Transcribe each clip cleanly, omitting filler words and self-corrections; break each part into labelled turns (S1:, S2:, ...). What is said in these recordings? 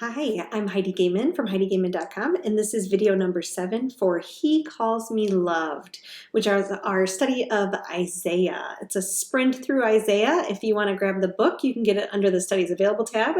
S1: Hi, I'm Heidi Gaiman from HeidiGaiman.com, and this is video number 7 for He Calls Me Loved, which is our study of Isaiah. It's a sprint through Isaiah. If you want to grab the book, you can get it under the Studies Available tab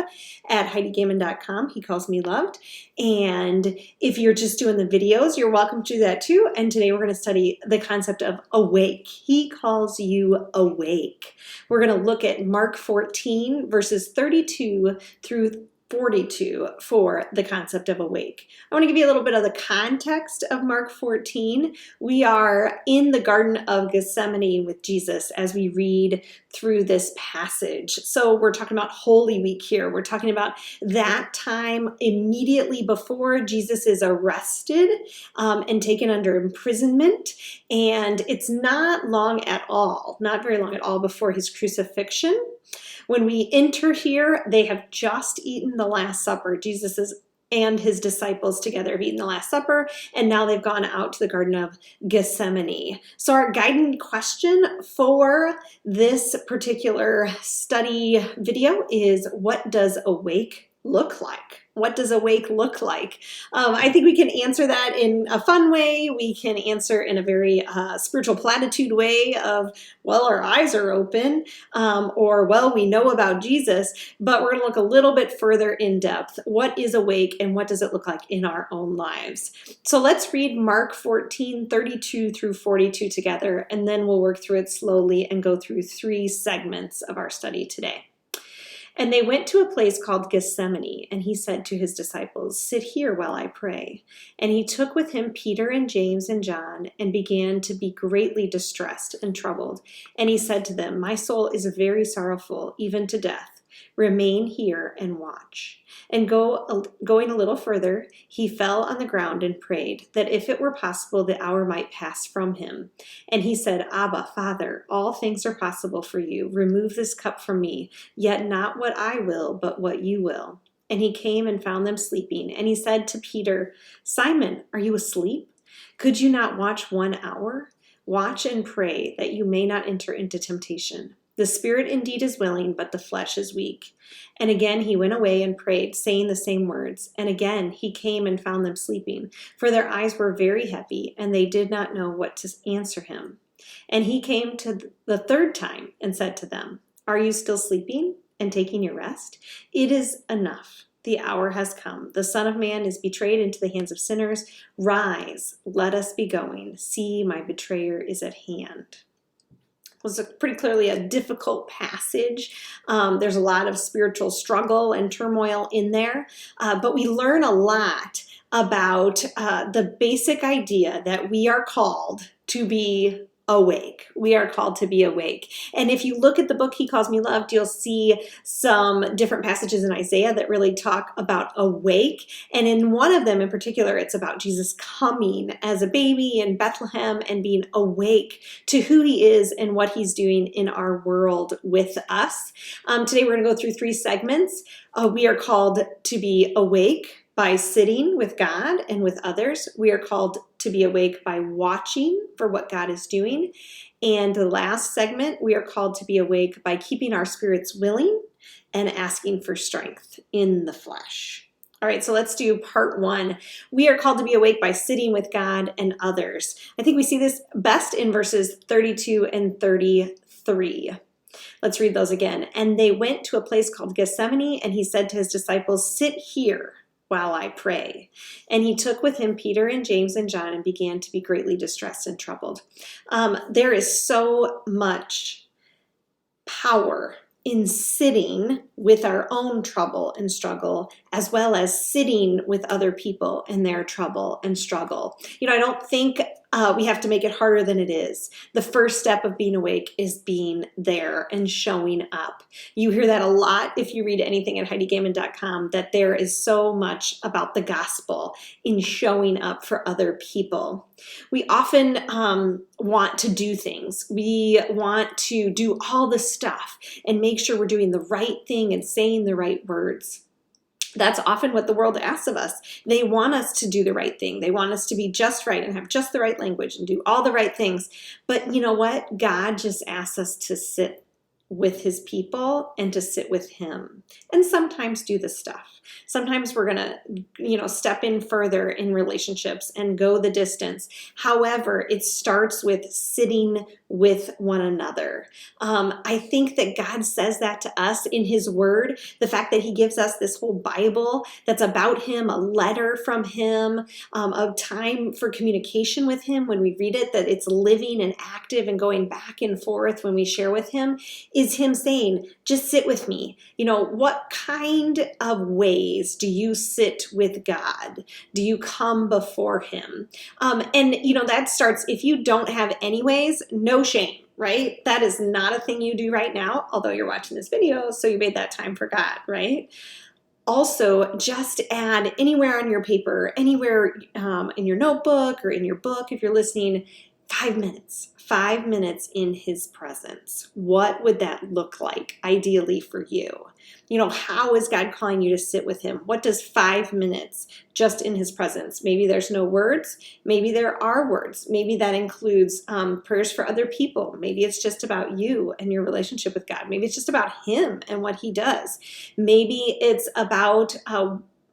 S1: at HeidiGaiman.com, He Calls Me Loved. And if you're just doing the videos, you're welcome to do that too. And today we're going to study the concept of awake. He calls you awake. We're going to look at Mark 14, verses 32 through 42 for the concept of awake. I want to give you a little bit of the context of Mark 14. We are in the Garden of Gethsemane with Jesus as we read through this passage. So we're talking about Holy Week here. We're talking about that time immediately before Jesus is arrested and taken under imprisonment. And it's not long at all, not very long at all before his crucifixion. When we enter here, they have just eaten the Last Supper. Jesus and his disciples together have eaten the Last Supper, and now they've gone out to the Garden of Gethsemane. So our guiding question for this particular study video is, what does awake look like? What does awake look like? I think we can answer that in a fun way. We can answer in a very spiritual platitude way of, well, our eyes are open, or, well, we know about Jesus, but we're going to look a little bit further in depth. What is awake and what does it look like in our own lives? So let's read Mark 14, 32 through 42 together, and then we'll work through it slowly and go through 3 segments of our study today. And they went to a place called Gethsemane, and he said to his disciples, "Sit here while I pray." And he took with him Peter and James and John, and began to be greatly distressed and troubled. And he said to them, "My soul is very sorrowful, even to death. Remain here and watch." And going a little further, he fell on the ground and prayed that if it were possible, the hour might pass from him. And he said, "Abba, Father, all things are possible for you. Remove this cup from me, yet not what I will, but what you will." And he came and found them sleeping. And he said to Peter, "Simon, are you asleep? Could you not watch 1 hour? Watch and pray that you may not enter into temptation. The spirit indeed is willing, but the flesh is weak." And again he went away and prayed, saying the same words. And again he came and found them sleeping, for their eyes were very heavy, and they did not know what to answer him. And he came to the 3rd time and said to them, "Are you still sleeping and taking your rest? It is enough. The hour has come. The Son of Man is betrayed into the hands of sinners. Rise, let us be going. See, my betrayer is at hand." Was pretty clearly a difficult passage. There's a lot of spiritual struggle and turmoil in there, but we learn a lot about the basic idea that we are called to be awake. We are called to be awake. And if you look at the book He Calls Me Loved, you'll see some different passages in Isaiah that really talk about awake. And in one of them in particular, it's about Jesus coming as a baby in Bethlehem and being awake to who he is and what he's doing in our world with us. Today we're going to go through 3 segments. We are called to be awake by sitting with God and with others. We are called to be awake by watching for what God is doing. And the last segment, we are called to be awake by keeping our spirits willing and asking for strength in the flesh. All right, so let's do part 1. We are called to be awake by sitting with God and others. I think we see this best in verses 32 and 33. Let's read those again. And they went to a place called Gethsemane, and he said to his disciples, "Sit here while I pray." And he took with him Peter and James and John, and began to be greatly distressed and troubled. There is so much power in sitting with our own trouble and struggle, as well as sitting with other people in their trouble and struggle. I don't think we have to make it harder than it is. The first step of being awake is being there and showing up. You hear that a lot if you read anything at HeidiGaiman.com, that there is so much about the gospel in showing up for other people. We often want to do things. We want to do all the stuff and make sure we're doing the right thing and saying the right words. That's often what the world asks of us. They want us to do the right thing. They want us to be just right and have just the right language and do all the right things. But you know what? God just asks us to sit with his people and to sit with him, and sometimes do the stuff. Sometimes we're gonna, step in further in relationships and go the distance. However, it starts with sitting with one another. I think that God says that to us in his word. The fact that he gives us this whole Bible that's about him, a letter from him, a time for communication with him when we read it, that it's living and active and going back and forth when we share with him, is him saying, just sit with me. What kind of ways do you sit with God? Do you come before him? That starts, if you don't have any ways, no shame, right? That is not a thing you do right now, although you're watching this video, so you made that time for God, right? Also, just add anywhere on your paper, anywhere in your notebook or in your book, if you're listening, 5 minutes. 5 minutes in his presence. What would that look like ideally for you? How is God calling you to sit with him? What does 5 minutes just in his presence? Maybe there's no words. Maybe there are words. Maybe that includes prayers for other people. Maybe it's just about you and your relationship with God. Maybe it's just about him and what he does. Maybe it's about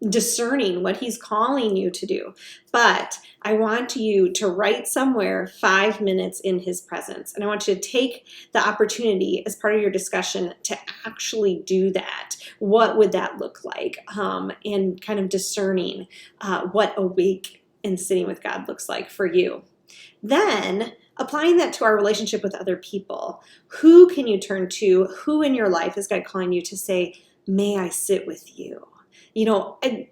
S1: discerning what he's calling you to do. But I want you to write somewhere 5 minutes in his presence. And I want you to take the opportunity as part of your discussion to actually do that. What would that look like? And kind of discerning what awake and sitting with God looks like for you. Then applying that to our relationship with other people. Who can you turn to? Who in your life is God calling you to say, may I sit with you?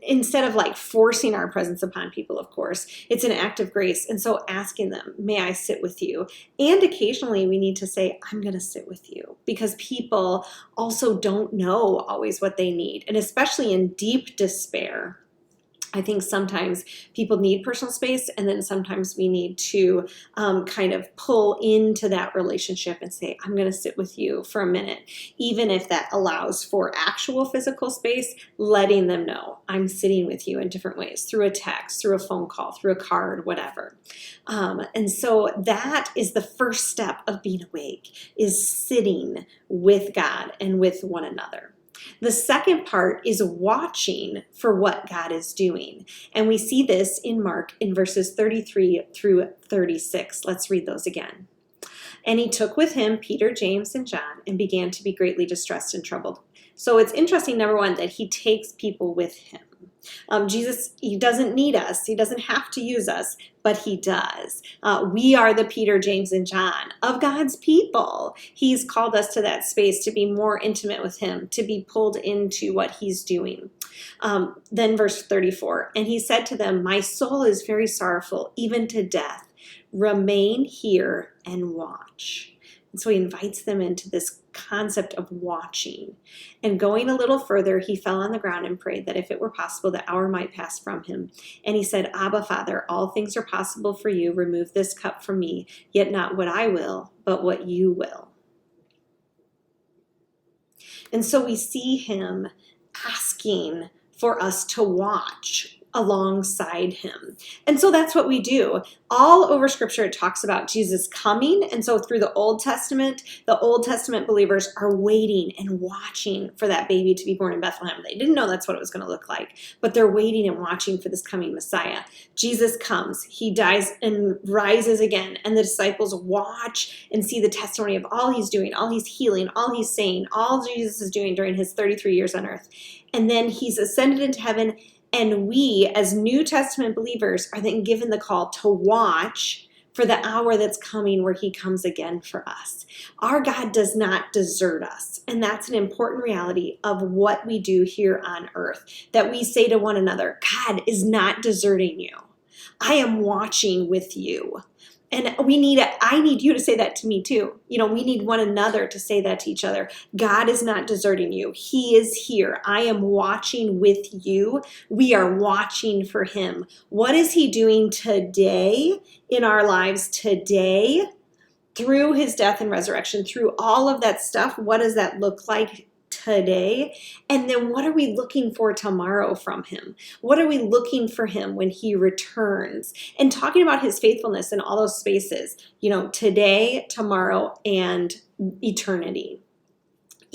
S1: Instead of forcing our presence upon people, of course, it's an act of grace. And so asking them, may I sit with you? And occasionally we need to say, I'm going to sit with you, because people also don't know always what they need. And especially in deep despair, I think sometimes people need personal space, and then sometimes we need to kind of pull into that relationship and say, I'm going to sit with you for a minute, even if that allows for actual physical space, letting them know I'm sitting with you in different ways, through a text, through a phone call, through a card, whatever. And so that is the first step of being awake, is sitting with God and with one another. The second part is watching for what God is doing. And we see this in Mark in verses 33 through 36. Let's read those again. And he took with him Peter, James, and John, and began to be greatly distressed and troubled. So it's interesting, number one, that he takes people with him. Jesus, he doesn't need us. He doesn't have to use us, but he does. We are the Peter, James, and John of God's people. He's called us to that space to be more intimate with him, to be pulled into what he's doing. Then verse 34, and he said to them, my soul is very sorrowful, even to death. Remain here and watch. And so he invites them into this concept of watching. And going a little further, he fell on the ground and prayed that if it were possible, the hour might pass from him. And he said, Abba, Father, all things are possible for you. Remove this cup from me, yet not what I will, but what you will. And so we see him asking for us to watch alongside him. And so that's what we do. All over Scripture, it talks about Jesus coming. And so through the Old Testament believers are waiting and watching for that baby to be born in Bethlehem. They didn't know that's what it was going to look like, but they're waiting and watching for this coming Messiah. Jesus comes, he dies and rises again, and the disciples watch and see the testimony of all he's doing, all he's healing, all he's saying, all Jesus is doing during his 33 years on earth. And then he's ascended into heaven. And we, as New Testament believers, are then given the call to watch for the hour that's coming where he comes again for us. Our God does not desert us. And that's an important reality of what we do here on earth, that we say to one another, God is not deserting you. I am watching with you. And I need you to say that to me too. We need one another to say that to each other. God is not deserting you. He is here. I am watching with you. We are watching for him. What is he doing today in our lives today? Through his death and resurrection, through all of that stuff, what does that look like today? And then what are we looking for tomorrow from him? What are we looking for him when he returns? And talking about his faithfulness in all those spaces, today, tomorrow, and eternity.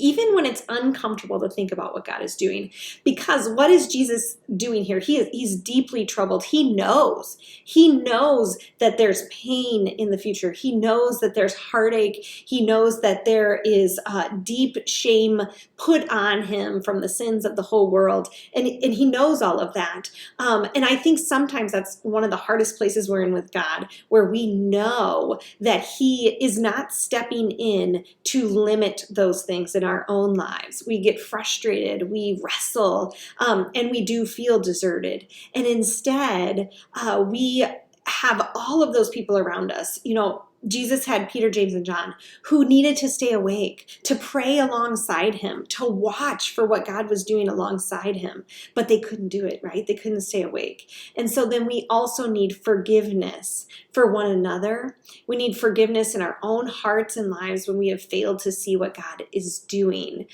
S1: even when it's uncomfortable to think about what God is doing. Because what is Jesus doing here? He's deeply troubled. He knows that there's pain in the future. He knows that there's heartache. He knows that there is deep shame put on him from the sins of the whole world. And he knows all of that. And I think sometimes that's one of the hardest places we're in with God, where we know that he is not stepping in to limit those things in our own lives. We get frustrated, we wrestle, and we do feel deserted. And instead, we have all of those people around us. Jesus had Peter, James, and John who needed to stay awake, to pray alongside him, to watch for what God was doing alongside him, but they couldn't do it, right? They couldn't stay awake. And so then we also need forgiveness for one another. We need forgiveness in our own hearts and lives when we have failed to see what God is doing.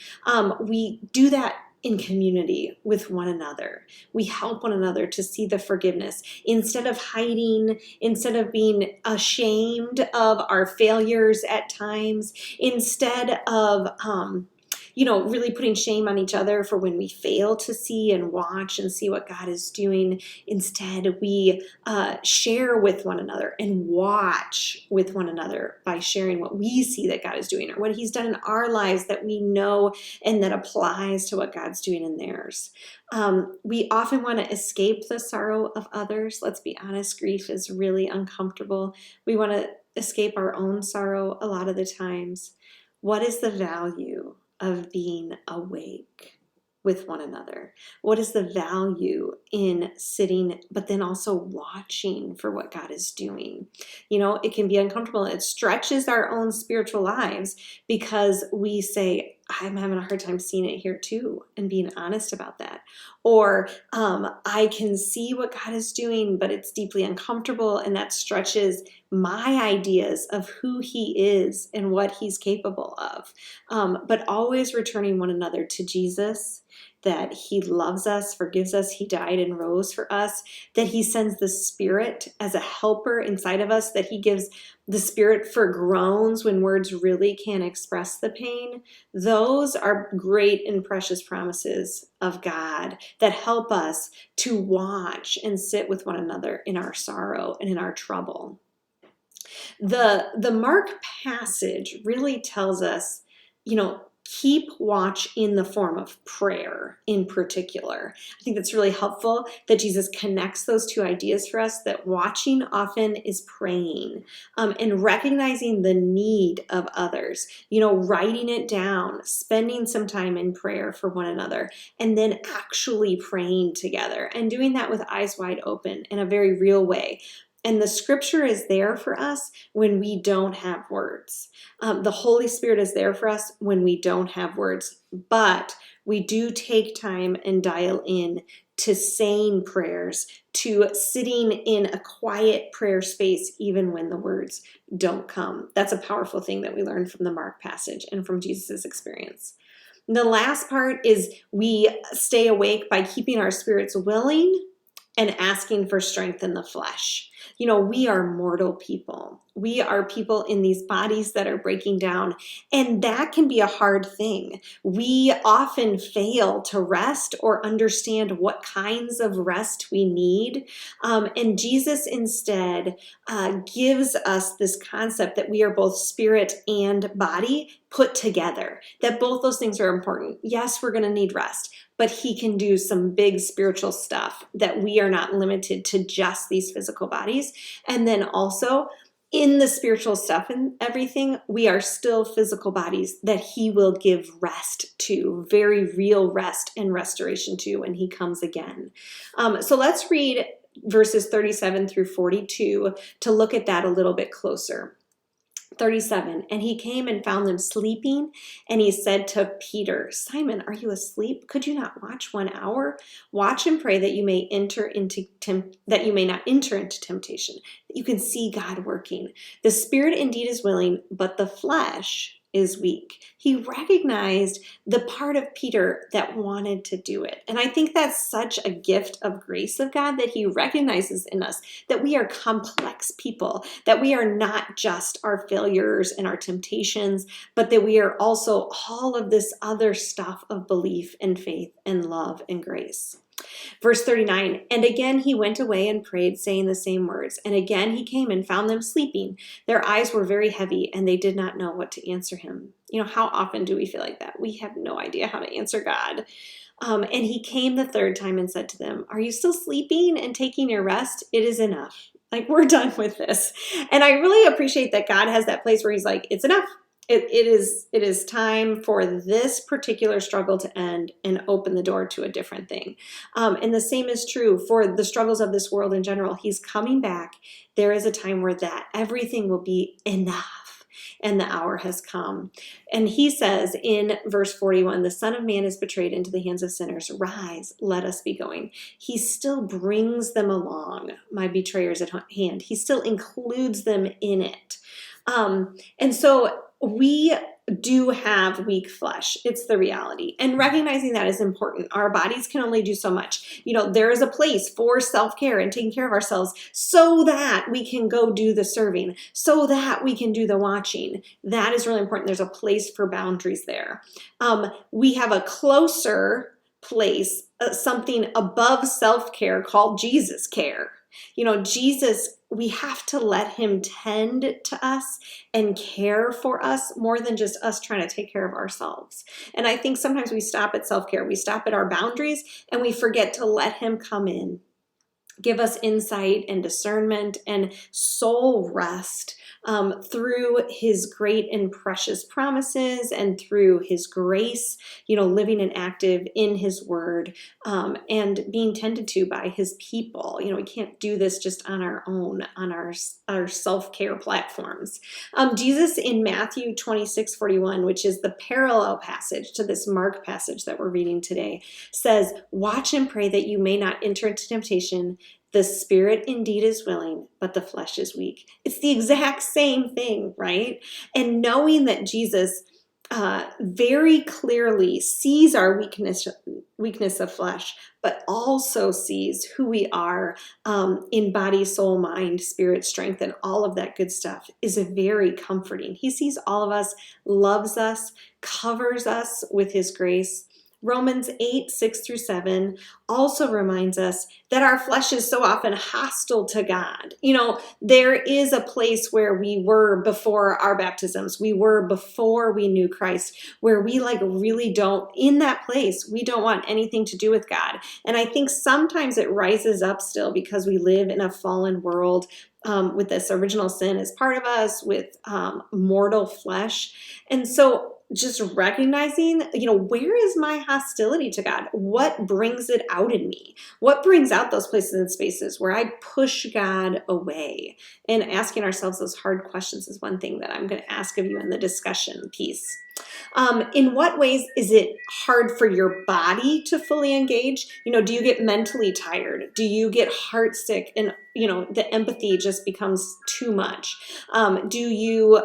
S1: We do that in community with one another. We help one another to see the forgiveness instead of hiding, instead of being ashamed of our failures at times, instead of really putting shame on each other for when we fail to see and watch and see what God is doing. Instead, we share with one another and watch with one another by sharing what we see that God is doing or what he's done in our lives that we know and that applies to what God's doing in theirs. We often want to escape the sorrow of others. Let's be honest, grief is really uncomfortable. We want to escape our own sorrow a lot of the times. What is the value of being awake with one another? What is the value in sitting, but then also watching for what God is doing? It can be uncomfortable. It stretches our own spiritual lives because we say, I'm having a hard time seeing it here too, and being honest about that. Or I can see what God is doing, but it's deeply uncomfortable, and that stretches my ideas of who he is and what he's capable of. But always returning one another to Jesus, that he loves us, forgives us, he died and rose for us, that he sends the Spirit as a helper inside of us, that he gives the Spirit for groans when words really can't express the pain. Those are great and precious promises of God that help us to watch and sit with one another in our sorrow and in our trouble. The Mark passage really tells us, keep watch in the form of prayer in particular. I think that's really helpful that Jesus connects those two ideas for us, that watching often is praying, and recognizing the need of others, writing it down, spending some time in prayer for one another, and then actually praying together and doing that with eyes wide open in a very real way. And the scripture is there for us when we don't have words. The Holy Spirit is there for us when we don't have words, but we do take time and dial in to saying prayers, to sitting in a quiet prayer space, even when the words don't come. That's a powerful thing that we learned from the Mark passage and from Jesus' experience. The last part is we stay awake by keeping our spirits willing and asking for strength in the flesh. We are mortal people. We are people in these bodies that are breaking down, and that can be a hard thing. We often fail to rest or understand what kinds of rest we need. And Jesus instead gives us this concept that we are both spirit and body put together, that both those things are important. Yes, we're going to need rest, but he can do some big spiritual stuff, that we are not limited to just these physical bodies. And then also in the spiritual stuff and everything, we are still physical bodies that he will give rest to, very real rest and restoration to when he comes again. So let's read verses 37 through 42 to look at that a little bit closer. 37, and he came and found them sleeping, and he said to Peter, Simon, are you asleep? Could you not watch 1 hour? Watch and pray that you may not enter into temptation. That you can see God working. The spirit indeed is willing, but the flesh is weak. He recognized the part of Peter that wanted to do it. And I think that's such a gift of grace of God, that he recognizes in us that we are complex people, that we are not just our failures and our temptations, but that we are also all of this other stuff of belief and faith and love and grace. Verse 39, and again he went away and prayed, saying the same words. And again he came and found them sleeping. Their eyes were very heavy, and they did not know what to answer him. You know, how often do we feel like that? We have no idea how to answer God. And he came the third time and said to them, are you still sleeping and taking your rest? It is enough. Like, we're done with this. And I really appreciate that God has that place where he's like, it's enough. It is time for this particular struggle to end and open the door to a different thing. And the same is true for the struggles of this world in general. He's coming back. There is a time where that everything will be enough, and the hour has come. And he says in verse 41, the Son of Man is betrayed into the hands of sinners. Rise, let us be going. He still brings them along, my betrayers at hand. He still includes them in it. And so we do have weak flesh. It's the reality. And recognizing that is important. Our bodies can only do so much. You know, there is a place for self-care and taking care of ourselves so that we can go do the serving, so that we can do the watching. That is really important. There's a place for boundaries there. We have a closer place, something above self-care called Jesus care. You know, Jesus, we have to let him tend to us and care for us more than just us trying to take care of ourselves. And I think sometimes we stop at self-care. We stop at our boundaries and we forget to let him come in, give us insight and discernment and soul rest through his great and precious promises and through his grace, you know, living and active in his word and being tended to by his people. You know, we can't do this just on our own, on our self-care platforms. Jesus in Matthew 26:41, which is the parallel passage to this Mark passage that we're reading today, says, watch and pray that you may not enter into temptation. The spirit indeed is willing, but the flesh is weak. It's the exact same thing, right? And knowing that Jesus very clearly sees our weakness of flesh, but also sees who we are in body, soul, mind, spirit, strength, and all of that good stuff is very comforting. He sees all of us, loves us, covers us with his grace. Romans 8:6-7 also reminds us that our flesh is so often hostile to God. You know, there is a place where we were before our baptisms, we were before we knew Christ, where we really don't, in that place, we don't want anything to do with God. And I think sometimes it rises up still because we live in a fallen world with this original sin as part of us, with mortal flesh. And so just recognizing, you know, where is my hostility to God? What brings it out in me? What brings out those places and spaces where I push God away? And asking ourselves those hard questions is one thing that I'm going to ask of you in the discussion piece. In what ways is it hard for your body to fully engage? You know, do you get mentally tired? Do you get heartsick and, you know, the empathy just becomes too much? Do you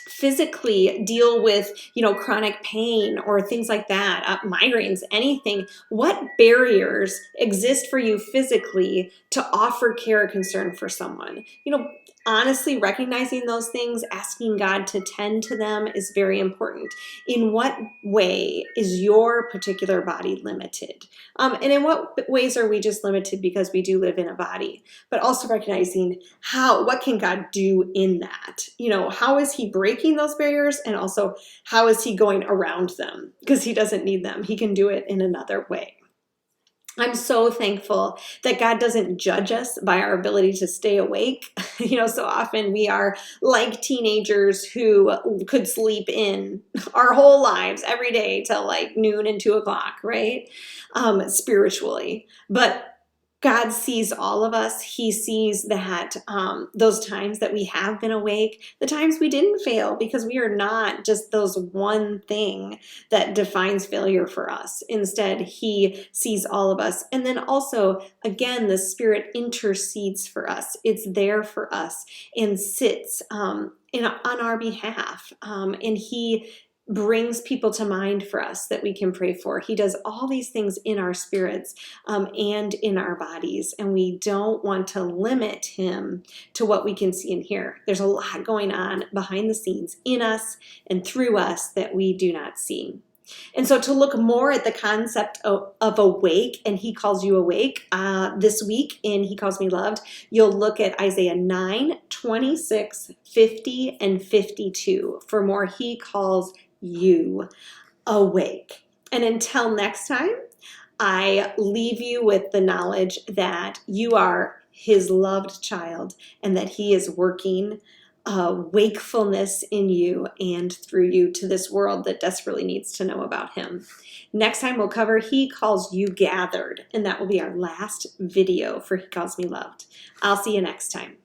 S1: physically deal with, you know, chronic pain or things like that, migraines, anything? What barriers exist for you physically to offer care or concern for someone? You know, honestly, recognizing those things, asking God to tend to them is very important. In what way is your particular body limited? And in what ways are we just limited because we do live in a body? But also recognizing what can God do in that? You know, how is he breaking those barriers? And also, how is he going around them? Because he doesn't need them. He can do it in another way. I'm so thankful that God doesn't judge us by our ability to stay awake. You know, so often we are like teenagers who could sleep in our whole lives every day till like noon and 2 o'clock, right? Spiritually. But God sees all of us. He sees that those times that we have been awake, the times we didn't fail, because we are not just those one thing that defines failure for us. Instead, He sees all of us. And then also, again, the Spirit intercedes for us. It's there for us and sits on our behalf. And He brings people to mind for us that we can pray for. He does all these things in our spirits and in our bodies, and we don't want to limit Him to what we can see and hear. There's a lot going on behind the scenes in us and through us that we do not see. And so to look more at the concept of awake, and He calls you awake, this week in He Calls Me Loved, you'll look at Isaiah 9, 26, 50, and 52 for more He calls you awake. And until next time, I leave you with the knowledge that you are His loved child and that He is working wakefulness in you and through you to this world that desperately needs to know about Him. Next time we'll cover He Calls You Gathered, and that will be our last video for He Calls Me Loved. I'll see you next time.